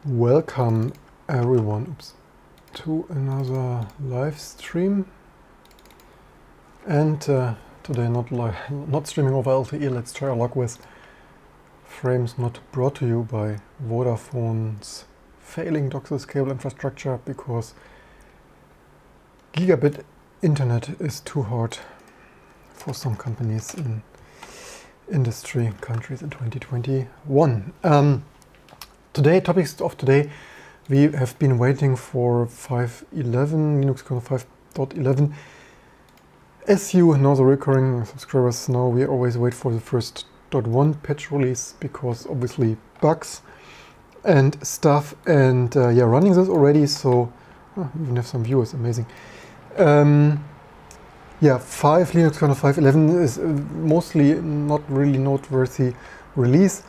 Welcome everyone to another live stream, and today not streaming over LTE. Let's try our luck with frames not brought to you by Vodafone's failing DOCSIS cable infrastructure, because gigabit internet is too hard for some companies in industry countries in 2021. Topics of today, we have been waiting for 5.11, Linux kernel 5.11. As you know, the recurring subscribers know, we always wait for the first .1 patch release, because obviously bugs and stuff, and running this already, so even have some viewers, amazing. 5 Linux kernel 5.11 is mostly not really noteworthy release.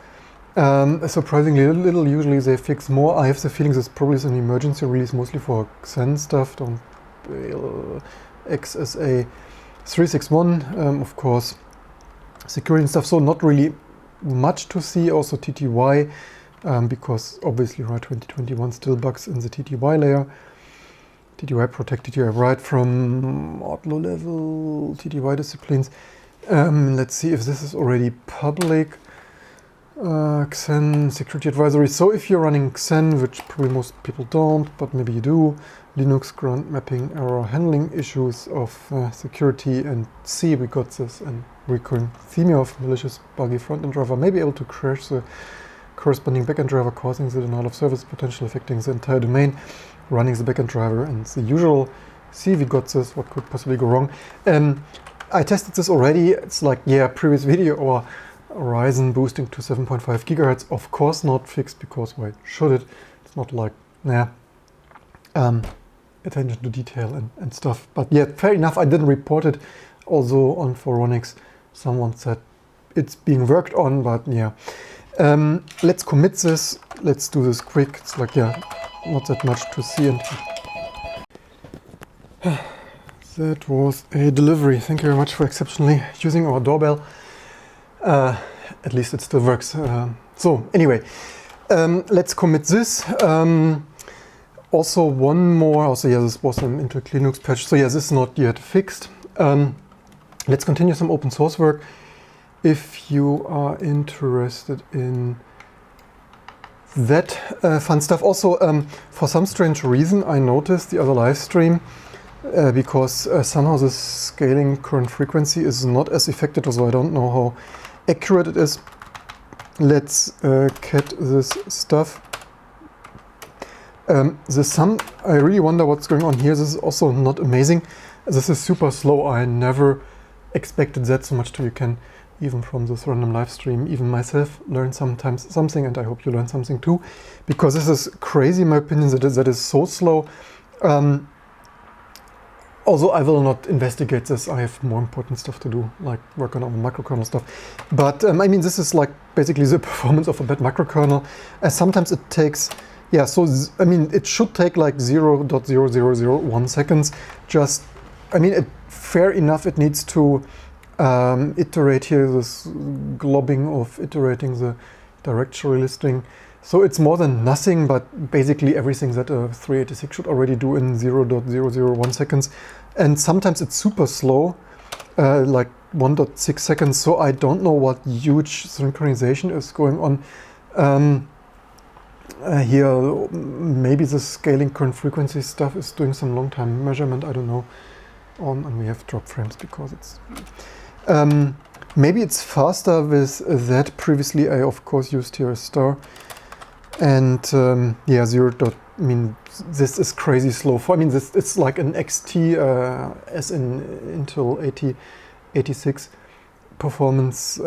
Surprisingly little. Usually they fix more. I have the feeling this probably is an emergency release, mostly for Xen stuff. XSA-361, of course, security and stuff. So not really much to see. Also TTY, because obviously right 2021 still bugs in the TTY layer. TTY protect, TTY write from low level TTY disciplines. Let's see if this is already public. Xen security advisory. So if you're running Xen, which probably most people don't, but maybe you do, Linux ground mapping error handling issues of security and C, we got this, and recurring theme of malicious buggy front-end driver may be able to crash the corresponding backend driver, causing the denial of service, potentially affecting the entire domain, running the backend driver, and the usual C, we got this, what could possibly go wrong. I tested this already. It's like, previous video, or Horizon boosting to 7.5 gigahertz, of course not fixed, because why should it? It's not like, attention to detail and stuff. But fair enough, I didn't report it. Also on Foronix, someone said it's being worked on, but let's commit this. Let's do this quick. It's like, not that much to see. And that was a delivery. Thank you very much for exceptionally using our doorbell. At least it still works. So anyway, let's commit this. Also one more, this was an Intel Linux patch. So this is not yet fixed. Let's continue some open source work. If you are interested in that fun stuff. Also, for some strange reason, I noticed the other live stream, because somehow the scaling current frequency is not as affected, although I don't know how accurate it is. Let's cat this stuff. The sum, I really wonder what's going on here. This is also not amazing. This is super slow. I never expected that so much. You can, even from this random live stream, even myself learn sometimes something, and I hope you learn something too, because this is crazy in my opinion that is so slow. Also, I will not investigate this. I have more important stuff to do, like work on microkernel stuff. But this is like basically the performance of a bad microkernel. Sometimes it takes, it should take like 0.0001 seconds. Just, fair enough. It needs to iterate here, this globbing of iterating the directory listing. So it's more than nothing, but basically everything that a 386 should already do in 0.001 seconds. And sometimes it's super slow, like 1.6 seconds. So I don't know what huge synchronization is going on here. Maybe the scaling current frequency stuff is doing some long time measurement. I don't know. And we have drop frames because it's maybe it's faster with that. Previously I of course used here a star. And this is crazy slow. It's like an XT as in Intel 8086 performance.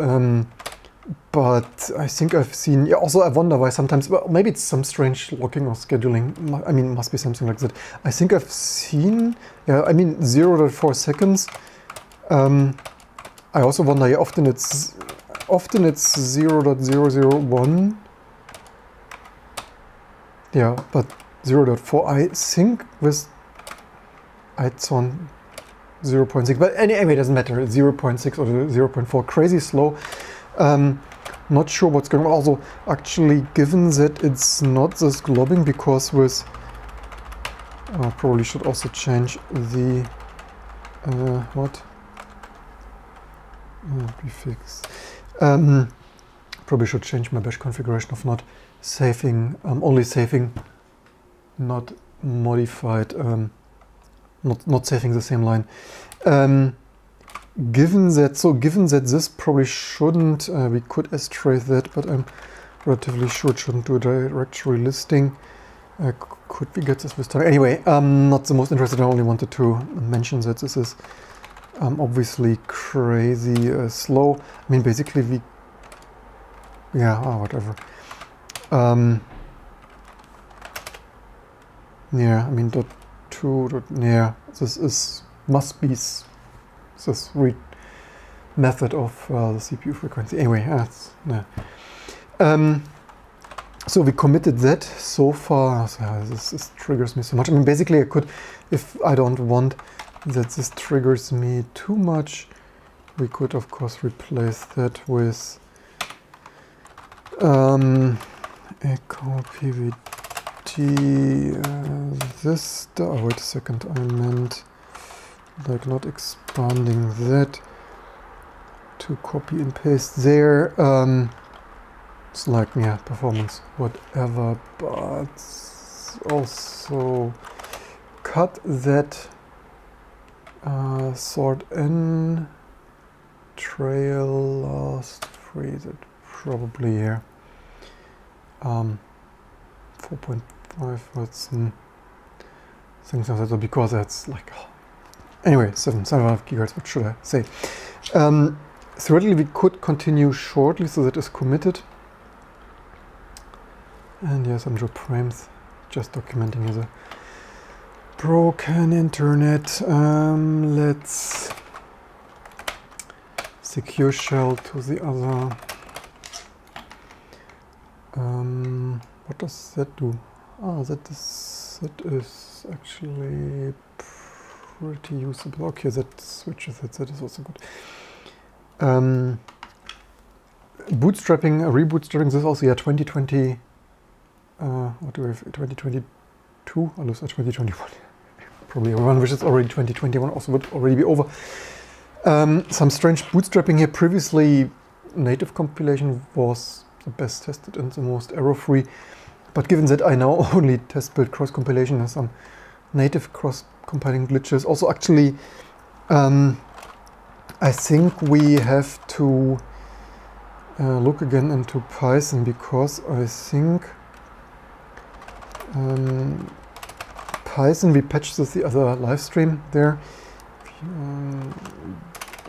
But I think I've seen. Also, I wonder why sometimes. Well, maybe it's some strange locking or scheduling. Must be something like that. I think I've seen. 0.4 seconds. I also wonder. Often it's 0.001. But 0.4, I think with it's on 0.6, but anyway, it doesn't matter. 0.6 or 0.4, crazy slow. Not sure what's going on. Also, actually, given that it's not this globbing, because with probably should also change the prefix. Probably should change my bash configuration of not saving, only saving, not modified, not saving the same line. Given that this probably shouldn't, we could strafe that, but I'm relatively sure it shouldn't do a directory listing. Could we get this time? Anyway, not the most interested. I only wanted to mention that this is obviously crazy slow. I mean, basically whatever. Yeah, I mean, .2, yeah, this must be this read method of the CPU frequency. Anyway, so we committed that so far. So this triggers me so much. I mean, basically I could, if I don't want that this triggers me too much, we could of course replace that with echo pvt this. Oh, wait a second, I meant like not expanding that to copy and paste there. It's like, yeah, performance, whatever, but also cut that sort in trail last freeze it probably here. 4.5 watts things like that, because that's like, anyway, 7.5 gigahertz, what should I say? Theoretically we could continue shortly, so that is committed. And yes, some drop frames, just documenting as a broken internet. Let's secure shell to the other. What does that do? Ah, that is actually pretty usable. Okay, that switches it. That is also good. Bootstrapping, rebootstrapping. This is also, yeah, 2020. What do we have? 2022? I lose 2021. Probably everyone wishes already 2021 also would already be over. Some strange bootstrapping here. Previously, native compilation was the best tested and the most error-free. But given that I now only test build cross-compilation and some native cross-compiling glitches, also actually, I think we have to look again into Python, because I think Python, we patched this the other live stream there.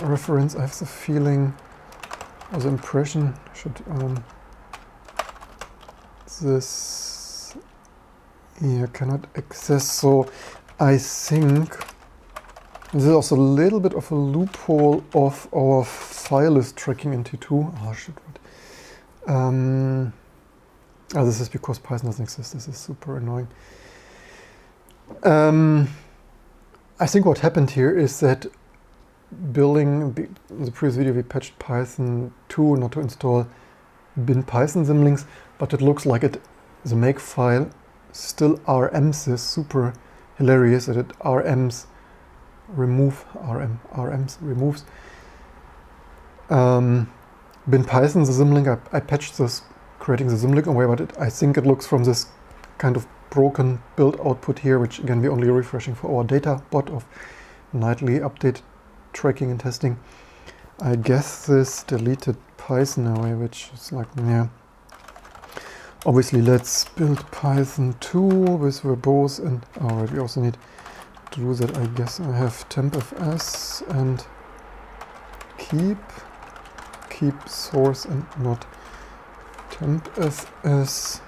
Reference, I have the feeling, or the impression, should this, yeah, cannot access. So I think this is also a little bit of a loophole of our file list tracking in T2. Oh shit, what? This is because Python doesn't exist. This is super annoying. I think what happened here is that in the previous video we patched Python 2 not to install bin Python symlinks, but it looks like the make file still RMs this. Super hilarious that it removes bin Python, the symlink. I patched this, creating the symlink away, but I think it looks from this kind of broken build output here, which again we're only refreshing for our data bot of nightly update tracking and testing. I guess this deleted Python away, which is like, yeah. Obviously, let's build Python 2 with verbose, and alright, we also need to do that. I guess I have tempfs and keep source and not tempfs,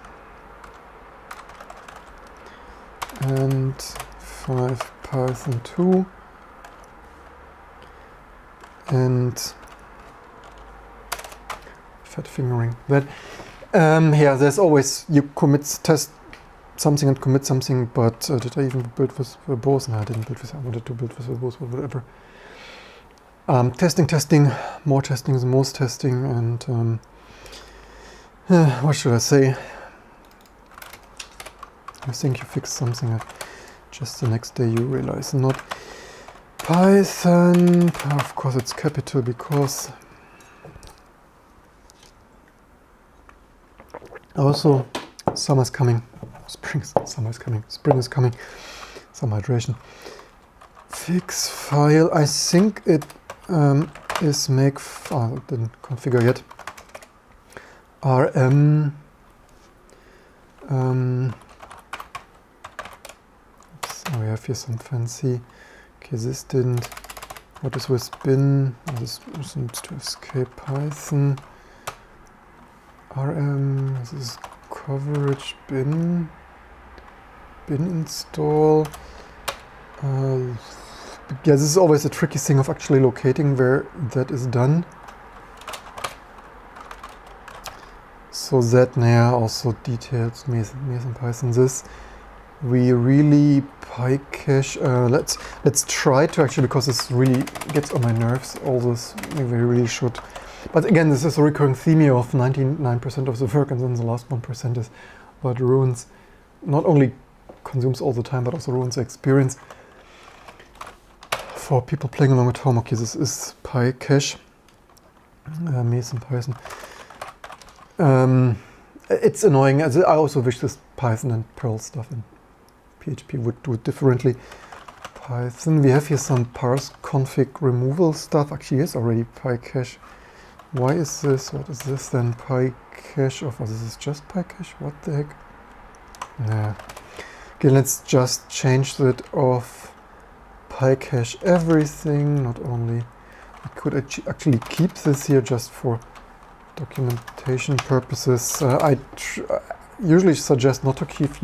and 5 Python 2 and fat fingering that. Yeah, there's always, you test something and commit something, but did I even build with verbose? No, I didn't build with, I wanted to build with verbose, but whatever. Testing, more testing, the most testing, and What should I say? You think you fixed something and just the next day you realize not. Python, of course it's capital because also summer's coming, summer is coming, spring is coming, some hydration. Fix file, I think it is make file, didn't configure yet. RM oops, we have here some fancy. Okay, this didn't. What is with bin? Oh, this needs to escape Python. RM, this is coverage bin install. Yeah, this is always a tricky thing of actually locating where that is done. So that now also details Meson Python this. We really PyCache. Let's try to actually, because this really gets on my nerves. All this we really should. But again, this is a recurring theme here of 99% of the work, and then the last 1% is what ruins, not only consumes all the time, but also ruins the experience for people playing along at home. Okay, this is PyCache. Meson Python. It's annoying. I also wish this Python and Perl stuff in PHP would do it differently. Python, we have here some parse config removal stuff. Actually, here's already PyCache. Why is this? What is this then? PyCache of, oh, this is just PyCache? What the heck? Nah. Okay, let's just change that off. PyCache everything, not only. I could actually keep this here just for documentation purposes. I usually suggest not to keep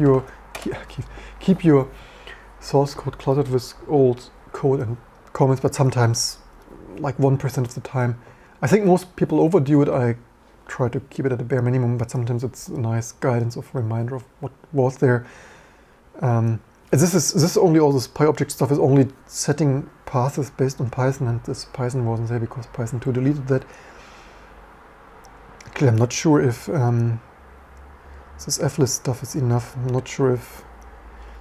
your source code cluttered with old code and comments, but sometimes, like 1% of the time, I think most people overdo it. I try to keep it at a bare minimum, but sometimes it's a nice guidance of reminder of what was there. This is only all this PyObject stuff is only setting paths based on Python, and this Python wasn't there because Python 2 deleted that. Actually, I'm not sure if this flist stuff is enough. I'm not sure if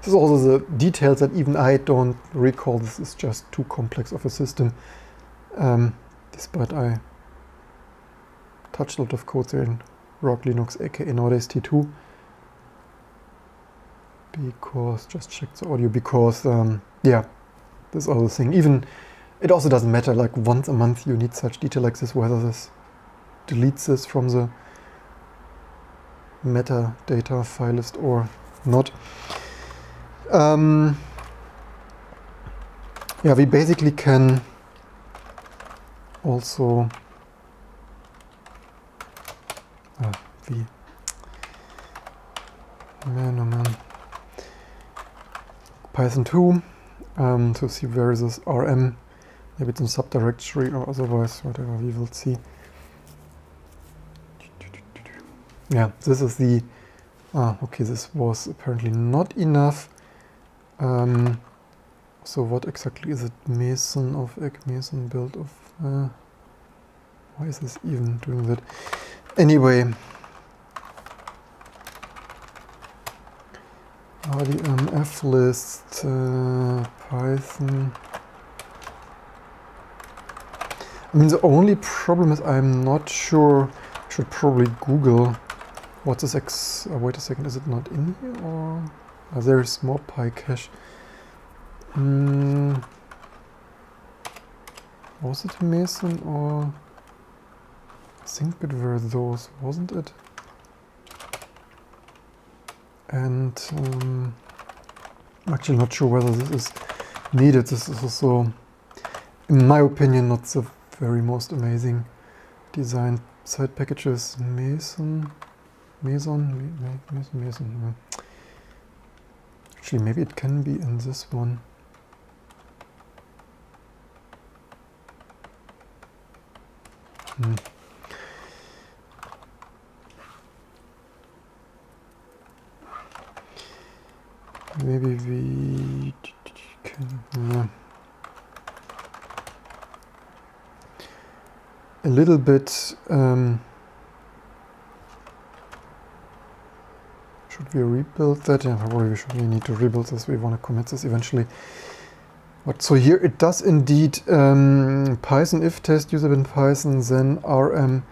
this is also the details that even I don't recall. This is just too complex of a system. Despite I touched a lot of code there in Rock Linux, aka nowadays T2. Because, just check the audio, because, yeah, this other thing. Even, it also doesn't matter, like once a month you need such detail like this, whether this deletes this from the metadata file list or not. Yeah, we basically can also Python 2 to see where is this RM, maybe it's in subdirectory or otherwise, whatever, we will see. Yeah, this is the, okay, this was apparently not enough. So what exactly is it? Meson of egg, Meson build of, why is this even doing that? Anyway, RDM flist, Python. I mean, the only problem is I'm not sure. I should probably Google what's this wait a second, is it not in here or there's more PyCache? Was it Meson or I think it were those, wasn't it? And I'm actually not sure whether this is needed. This is also, in my opinion, not the very most amazing design side packages. Meson. Actually, maybe it can be in this one. Maybe we can a little bit should we rebuild that? Yeah, probably we need to rebuild this. We want to commit this eventually. But so here it does indeed Python if test user bin Python then rmf.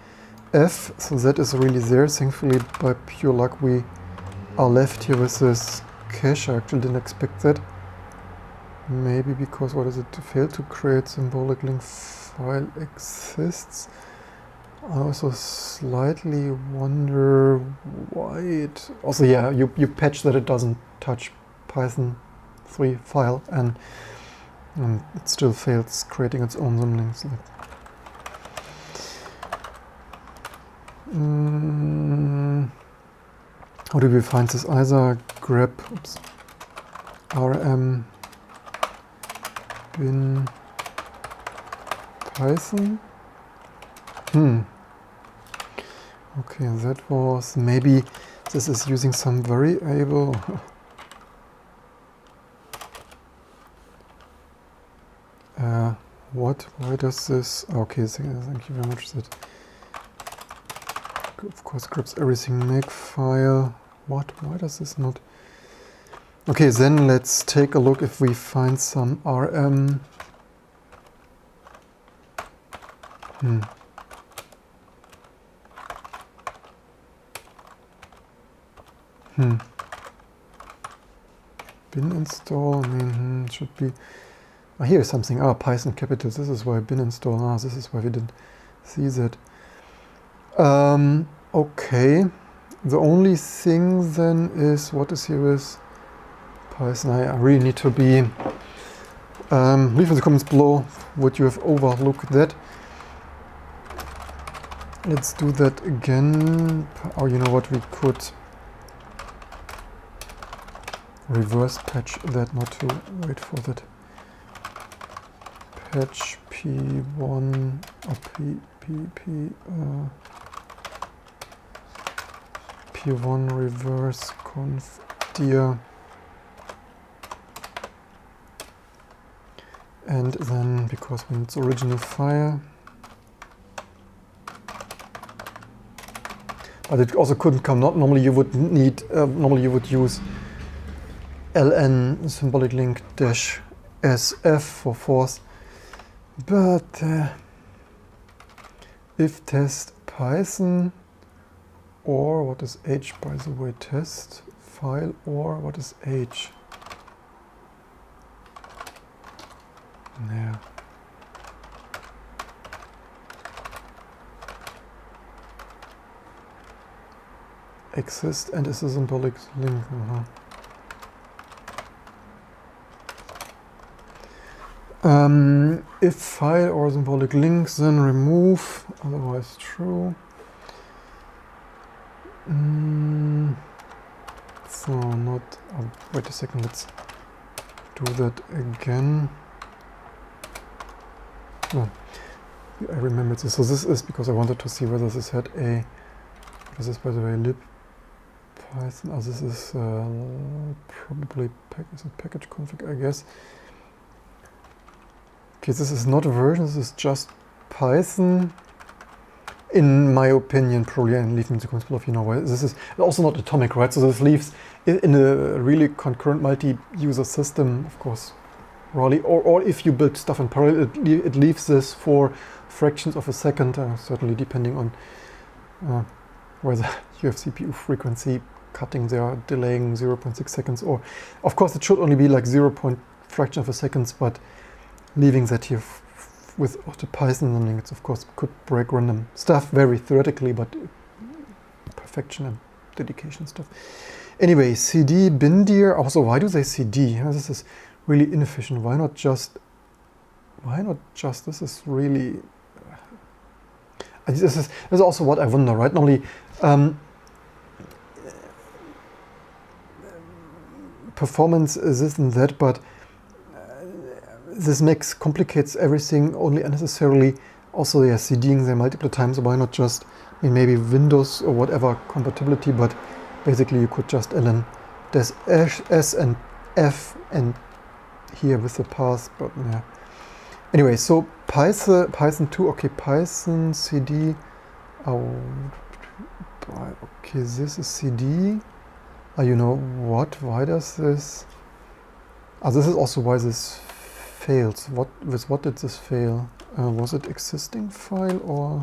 So that is really there. Thankfully, by pure luck, we are left here with this cache. I actually didn't expect that. Maybe because what is it? Failed to create symbolic link file exists. I also slightly wonder why it also, yeah, you patch that it doesn't touch Python 3 file and it still fails creating its own symlinks. How do we find this? Either grab rm bin Python. Okay, that was, maybe this is using some variable. What? Why does this? Okay, thank you very much. That of course grabs everything make file. What? Why does this not? Okay, then let's take a look if we find some rm. Bin install, I mean, it should be, here's something, Python capital, this is why bin install, this is why we didn't see that. Okay, the only thing then is, what is here with Python? I really need to be, leave in the comments below, would you have overlooked that? Let's do that again, or you know what, we could reverse patch that, not to wait for that. Patch p1 or p1 reverse conf dir, and then because when it's original file, but it also couldn't come. Not normally you would need. Normally you would use ln symbolic link dash sf for force, but if test Python, or what is h by the way, test file, or what is h? Yeah. Exist and is a symbolic link. If file or symbolic links, then remove, otherwise true. So not, wait a second, let's do that again. Oh, I remembered this. So this is because I wanted to see whether this had a, this is by the way lib Python. Oh, this is probably package config, I guess. Okay, this is not a version, this is just Python. In my opinion, probably, and leave me in the comments below if you know why. This is also not atomic, right? So this leaves in a really concurrent multi-user system, of course, Raleigh, or if you build stuff in parallel, it leaves this for fractions of a second, certainly depending on whether you have CPU frequency cutting there, delaying 0.6 seconds, or of course it should only be like 0. fraction of a second, but leaving that here with the Python learning, it's of course could break random stuff very theoretically, but perfection and dedication stuff. Anyway, cd bin dir. Also, why do they cd? This is really inefficient. Why not just? This is really. This is also what I wonder, right? Normally, performance is this and that, but this complicates everything only unnecessarily. Also, yeah, CDing them multiple times. Why not just, I mean, maybe Windows or whatever compatibility, but basically you could just ln des s and f and here with the path. But yeah. Anyway, so Python 2. Okay, Python cd. Oh, okay, this is cd. You know what? Why does this... this is also why this fails. With what did this fail? Was it existing file, or...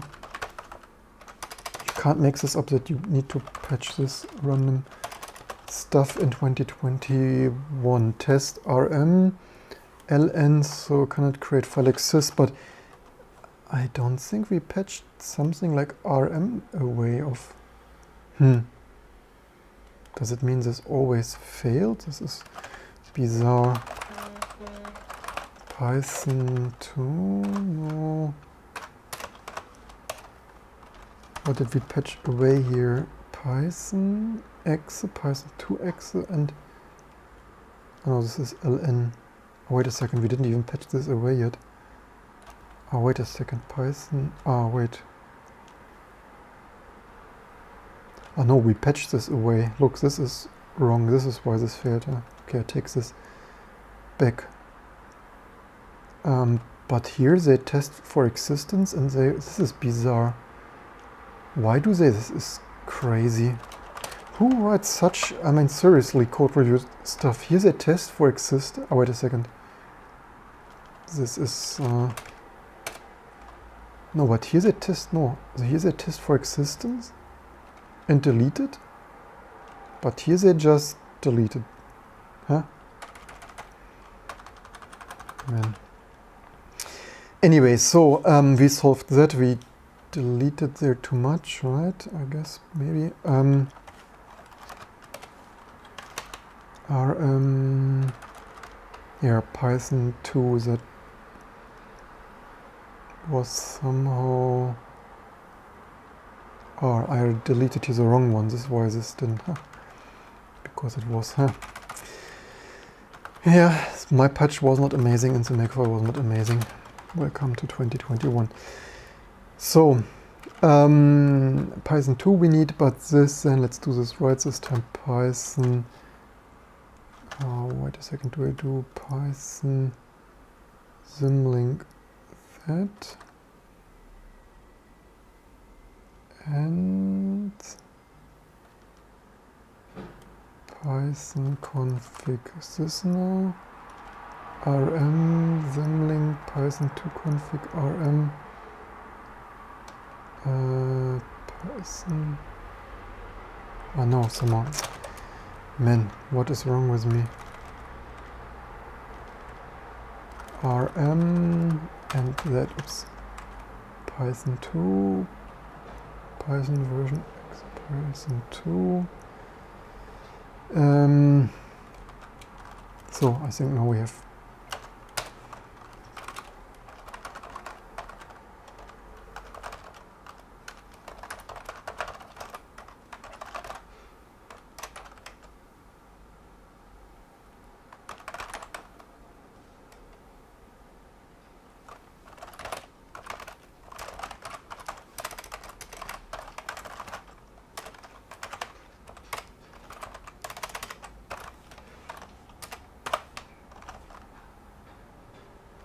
You can't make this up that you need to patch this random stuff in 2021. Test rm ln, so cannot create file exist, but I don't think we patched something like rm away of... Does it mean this always failed? This is bizarre. Python 2? No. What did we patch away here? Python X, Python 2X, and... Oh, this is ln. Oh, wait a second, we didn't even patch this away yet. Oh, wait a second, Python... wait. Oh no, we patched this away. Look, this is wrong. This is why this failed. Okay, I take this back. But here they test for existence and this is bizarre. Why do they? This is crazy. Who writes such, I mean, seriously, code review stuff? Here they test for existence. Oh, wait a second. This is... No, but here they test, no. Here they test for existence and delete it, but here they just delete it. Huh? Man. Anyway, so we solved that. We deleted there too much, right? I guess maybe. Yeah, Python 2, that was somehow... Oh, I deleted here the wrong one. This is why this didn't, because it was, Yeah, my patch was not amazing and the makefile was not amazing. Welcome to 2021. So, Python 2 we need, but this, then let's do this right this time. Python, wait a second, do I do Python symlink that? And Python config, is this now? rm symlink Python 2 config rm Python. Oh no, somehow. Man, what is wrong with me? rm and that, oops. Python 2. Python version X, Python 2. So I think now we have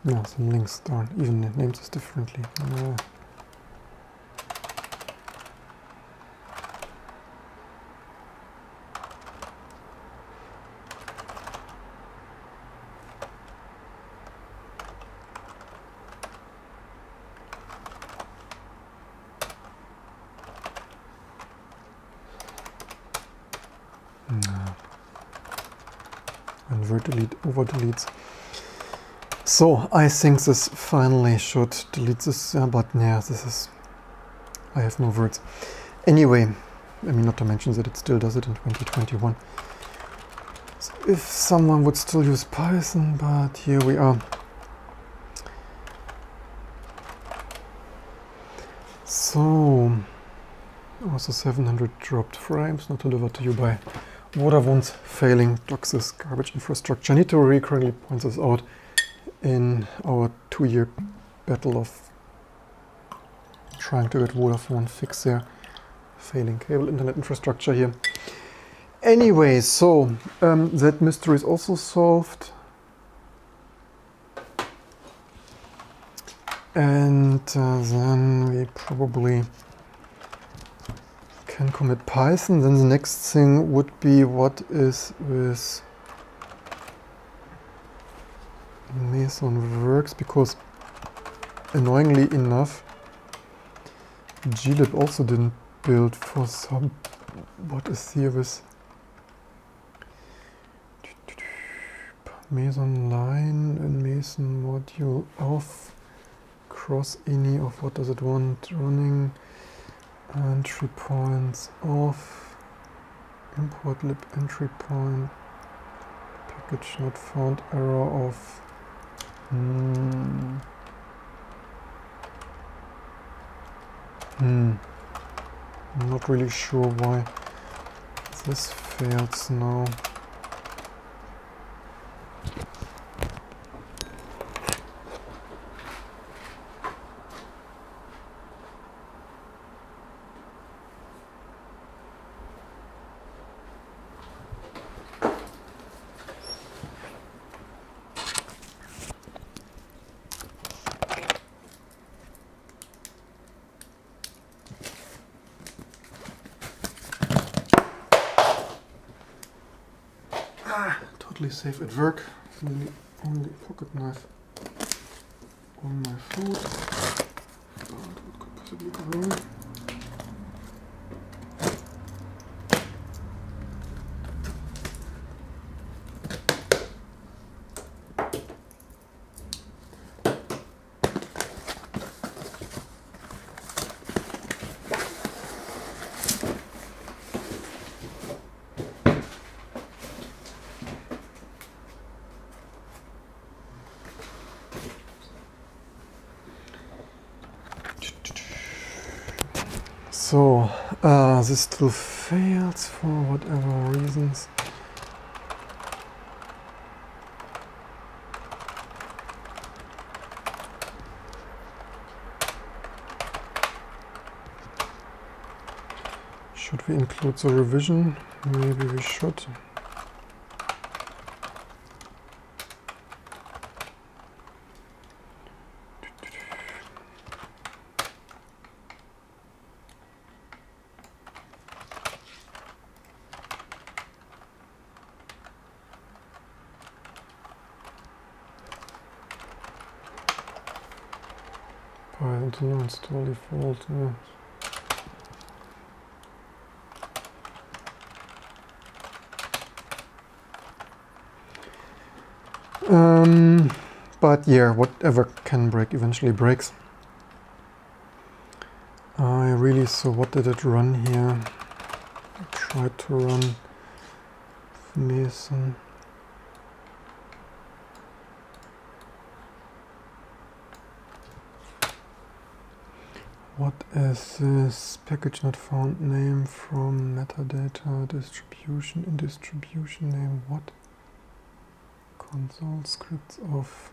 no, some links aren't even named this differently. Invert delete, over deletes. So I think this finally should delete this, but yeah, this is, I have no words. Anyway, I mean, not to mention that it still does it in 2021. So if someone would still use Python, but here we are. So, also 700 dropped frames, not delivered to you by Vodafone's failing DOCSIS garbage infrastructure. I need to recurrently point this out in our 2-year battle of trying to get Vodafone fix their failing cable internet infrastructure here. Anyway, so that mystery is also solved. And then we probably can commit Python. Then the next thing would be what is with Meson works, because annoyingly enough glib also didn't build for some. What is here with Meson line and Meson module off, cross any of what does it want running, entry points off, import lib entry point, package not found, error off. I'm not really sure why this fails now. Totally safe at work. Only pocket knife on my food. What could possibly go wrong? So, this still fails for whatever reasons. Should we include the revision? Maybe we should. Python to no install default. Yeah. But yeah, whatever can break eventually breaks. I really saw what did it run here. I tried to run Meson. What is this? Package not found name from metadata distribution in distribution name. What? Console scripts of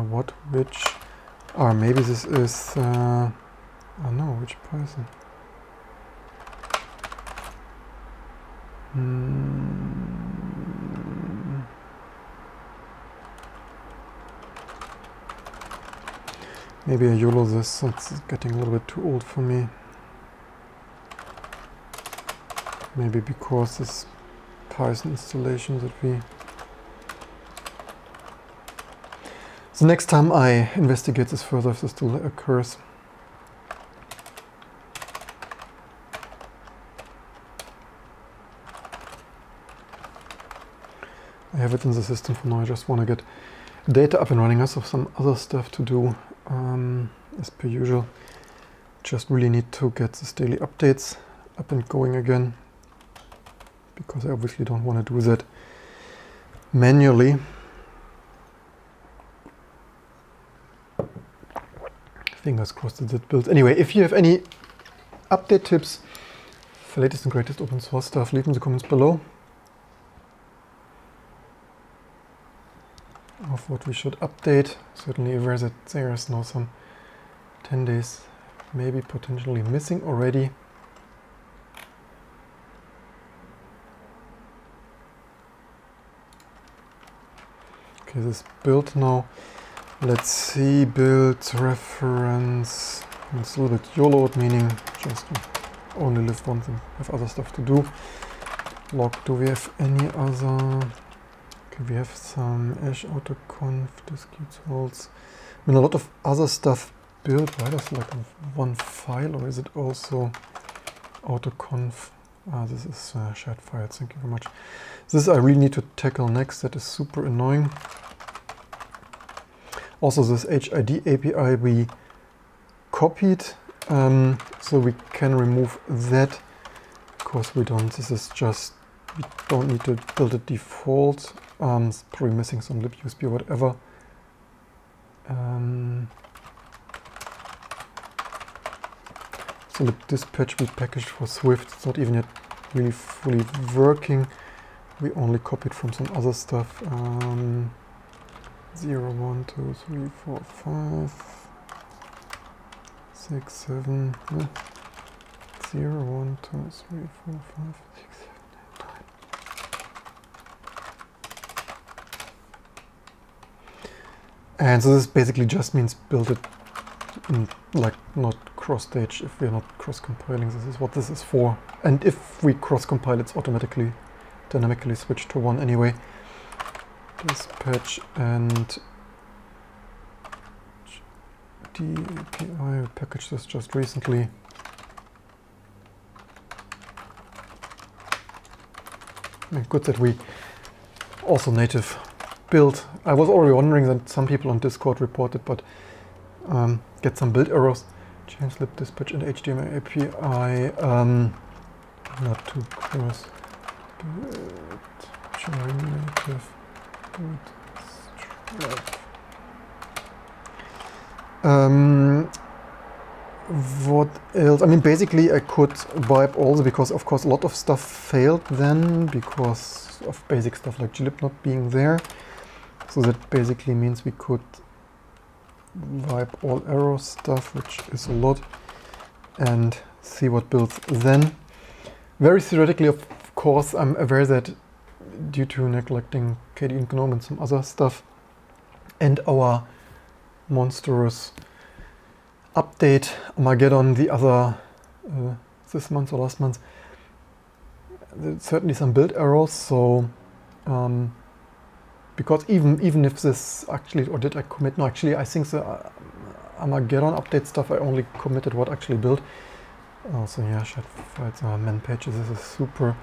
what? Which? Or maybe this is oh no, which Python? Maybe I YOLO this, it's getting a little bit too old for me. Maybe because this Python installation that we... The next time I investigate this further, if this still occurs. I have it in the system for now, I just want to get data up and running. I also have some other stuff to do. As per usual, just really need to get this daily updates up and going again, because I obviously don't want to do that manually. Fingers crossed that it builds. Anyway, if you have any update tips for latest and greatest open source stuff, leave in the comments below of what we should update. Certainly aware that there is now some 10 days maybe potentially missing already. Okay, this build now. Let's see, build reference It's a little bit YOLO, meaning just only live once and have other stuff to do. Log, do we have any other? Okay, we have some ash autoconf, disk utils. I mean, a lot of other stuff built. Why does like one file, or is it also autoconf? Ah, this is shared files. Thank you very much. This I really need to tackle next. That is super annoying. Also, this HID API we copied, so we can remove that. Of course, we don't. This is just, we don't need to build it default. It's probably missing some libusb or whatever. So the dispatch we packaged for Swift, it's not even yet really fully working. We only copied from some other stuff. 0, 1, 2, 3, 4, 5, 6, 7, 0, 1, 2, 3, 4, 5, 6, 7, 8, 9. And so this basically just means build it in, like, not cross-stage if we're not cross-compiling. This is what this is for. And if we cross-compile, it's automatically dynamically switched to 1 anyway. Dispatch and DAPI, we packaged this just recently. I mean, good that we also native build. I was already wondering that some people on Discord reported, but get some build errors. Change lib dispatch and HDMI API. Not too cross. Join native. What else? I mean, basically I could wipe also, because of course a lot of stuff failed then because of basic stuff like glib not being there. So that basically means we could wipe all error stuff, which is a lot, and see what builds then. Very theoretically, of course, I'm aware that due to neglecting KDE GNOME and some other stuff, and our monstrous update Armageddon the other this month or last month, there's certainly some build errors. So because even if this actually, or did I commit? No, actually I think the Armageddon update stuff I only committed what actually built. Also, yeah, shared files, man pages, this is super.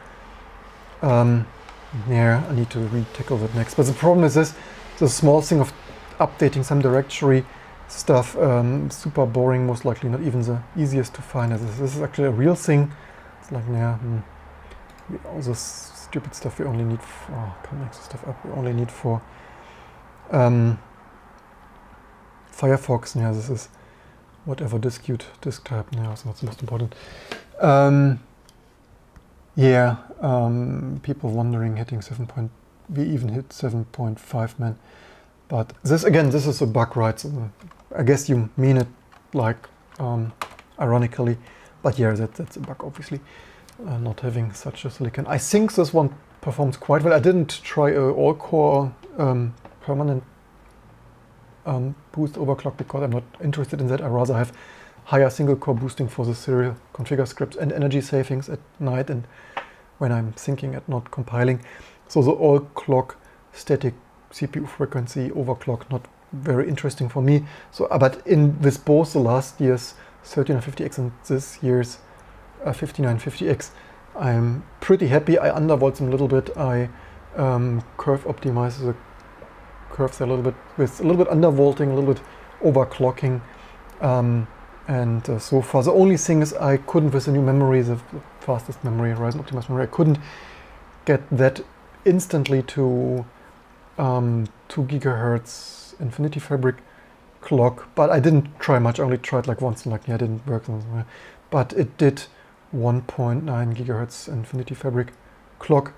Yeah, I need to re-tackle that next. But the problem is this, the small thing of updating some directory stuff, super boring, most likely not even the easiest to find. This is actually a real thing. It's like, yeah, all this stupid stuff we only need for, oh, can't make this stuff up, we only need for Firefox. Yeah, this is whatever disk type, yeah, so that's the most important. Yeah, people wondering hitting 7. We even hit 7.5 man. But this, again, this is a bug, right? So I guess you mean it like ironically, but yeah, that's a bug, obviously, not having such a silicon. I think this one performs quite well. I didn't try a all-core permanent boost overclock because I'm not interested in that. I rather have higher single-core boosting for the serial configure scripts and energy savings at night and when I'm thinking at not compiling. So the all-clock static CPU frequency overclock, not very interesting for me. So, but with both the last year's 3950X and this year's 5950X, I'm pretty happy. I undervolt them a little bit. I curve optimize the curves a little bit with a little bit undervolting, a little bit overclocking, and so far the only thing is I couldn't, with the new memory, the fastest memory, Ryzen optimized memory, I couldn't get that instantly to 2 GHz Infinity Fabric clock, but I didn't try much. I only tried like once and like, yeah, it didn't work. But it did 1.9 GHz Infinity Fabric clock.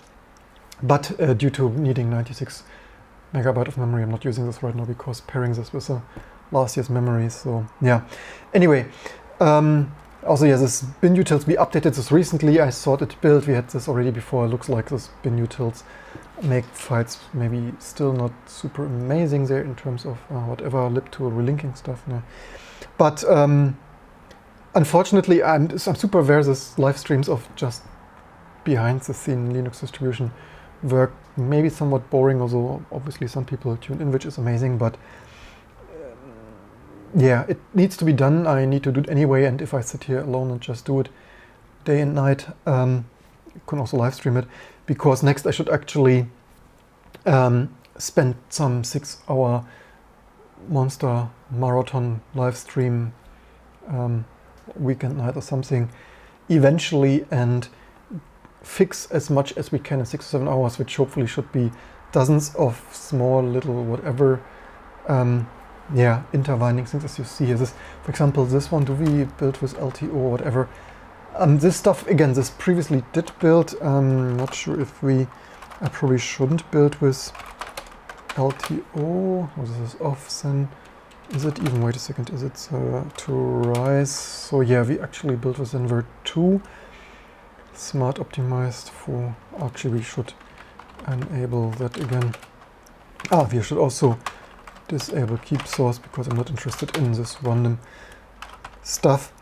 But due to needing 96 megabyte of memory, I'm not using this right now because pairing this with last year's memory. So yeah. Anyway, also, yeah, this bin utils, we updated this recently. I thought it built, we had this already before. It looks like this bin utils make files maybe still not super amazing there in terms of whatever libtool relinking stuff. No. But unfortunately, I'm super aware this live streams of just behind the scene Linux distribution work maybe somewhat boring, although obviously some people tune in, which is amazing, but yeah, it needs to be done. I need to do it anyway, and if I sit here alone and just do it day and night, you can also live stream it, because next I should actually spend some 6-hour monster marathon live stream weekend night or something eventually, and fix as much as we can in 6 or 7 hours, which hopefully should be dozens of small little whatever yeah, intertwining things, as you see here. This, for example, this one, do we build with LTO or whatever? This stuff, again, this previously did build. Not sure if I probably shouldn't build with LTO. Oh, this is off Zen. Is it even, wait a second, is it to rise? So yeah, we actually built with Zen 2. Smart optimized for, actually we should enable that again. We should also disable keep source, because I'm not interested in this random stuff.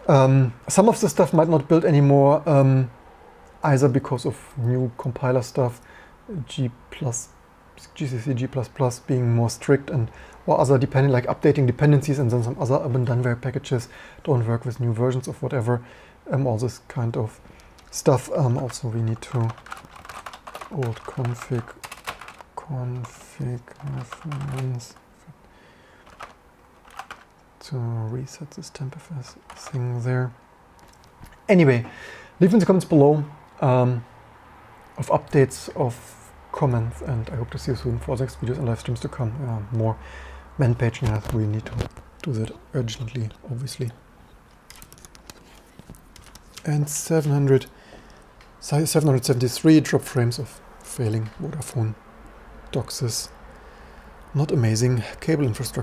Some of the stuff might not build anymore, either because of new compiler stuff, GCC G++ being more strict, and or other like updating dependencies, and then some other abandonware packages don't work with new versions of whatever, all this kind of stuff. Also we need to old config reference to reset this tempfs thing there. Anyway, leave in the comments below of updates, of comments, and I hope to see you soon for the next videos and live streams to come. More man paging, we need to do that urgently, obviously. And 773 drop frames of failing Vodafone DOCSIS. Not amazing. Cable infrastructure.